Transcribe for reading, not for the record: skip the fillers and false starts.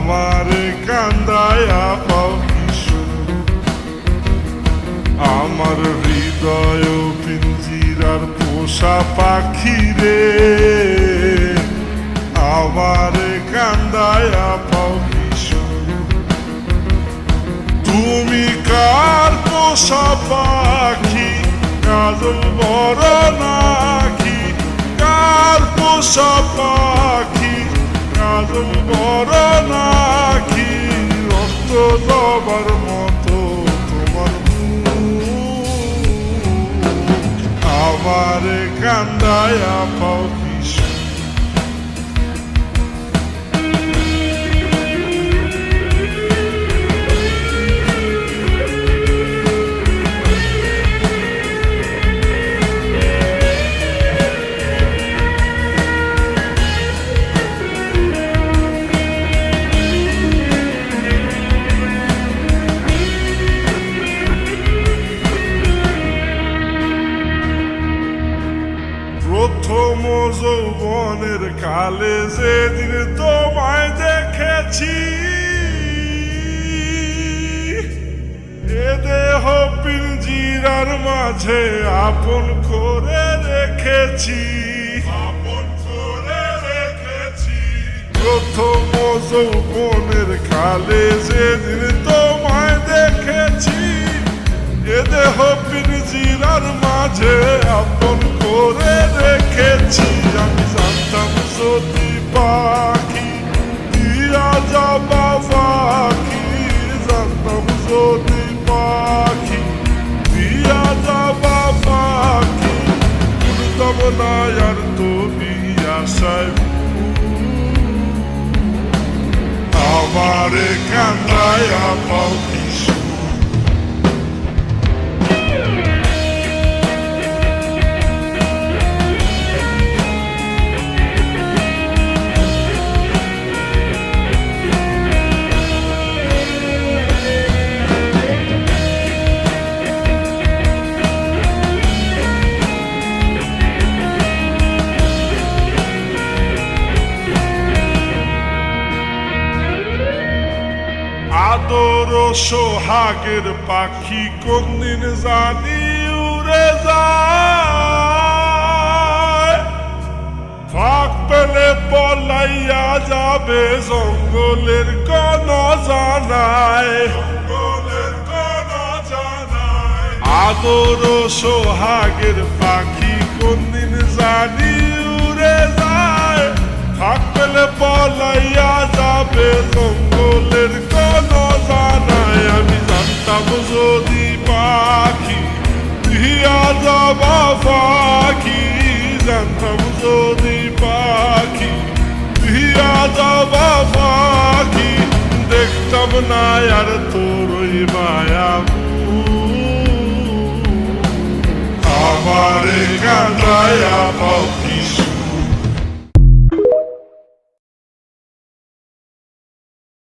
আমারে কান্দায়া পাও কিশোর, আমার হৃদয় পিঞ্জিরার পোষা পাখি রে, আমারে কান্দায়া পাও কিশোর। তুমি কার পোষা পাখি, কাজল বড় নাকি? কার পোষা পাখি, কাজল বড় নাকি? রক্ত জবার মতো তোমার মুখ, আমারে কান্দায়া পাও কিশোর। প্রথম যৌবনের কালে যেদিন তোমায় দেখেছি, এ দেহ পিঞ্জিরার মাঝে আপন করে রেখেছি, আপন করে রেখেছি। প্রথম যৌবনের কালে যেদিন তোমায় দেখেছি, এ দেহ পিঞ্জিরার মাঝে আপন করে রেখেছি। আমি জানতাম যদি পাখি দিয়া যাবা পাখি, জানতাম যদি পাখি দিয়া যাবা পাখি, উড়তাম না আর তুমি আশায়। আমারে কান্দায়া পাও কিশোর। আদর সোহাগের পাখি কোনদিন জানি উড়ে যায়, ফাঁক পেলে পলাইয়া যাবে জঙ্গলের কোন জানায়, জঙ্গলের কোন জানায়। আদর সোহাগের পাখি কোনদিন জানি উড়ে যায়, ফাঁক পেলে পলাইয়া যাবে জঙ্গলের কোন জানায়। আমি জানতাম যদি পাখি দিয়া যাবা পাখি, জানতাম যদি পাখি দিয়া যাবা পাখি, দেখতাম না আর তোর ওই মায়া। আমারে কান্দায়া পাও কিশোর।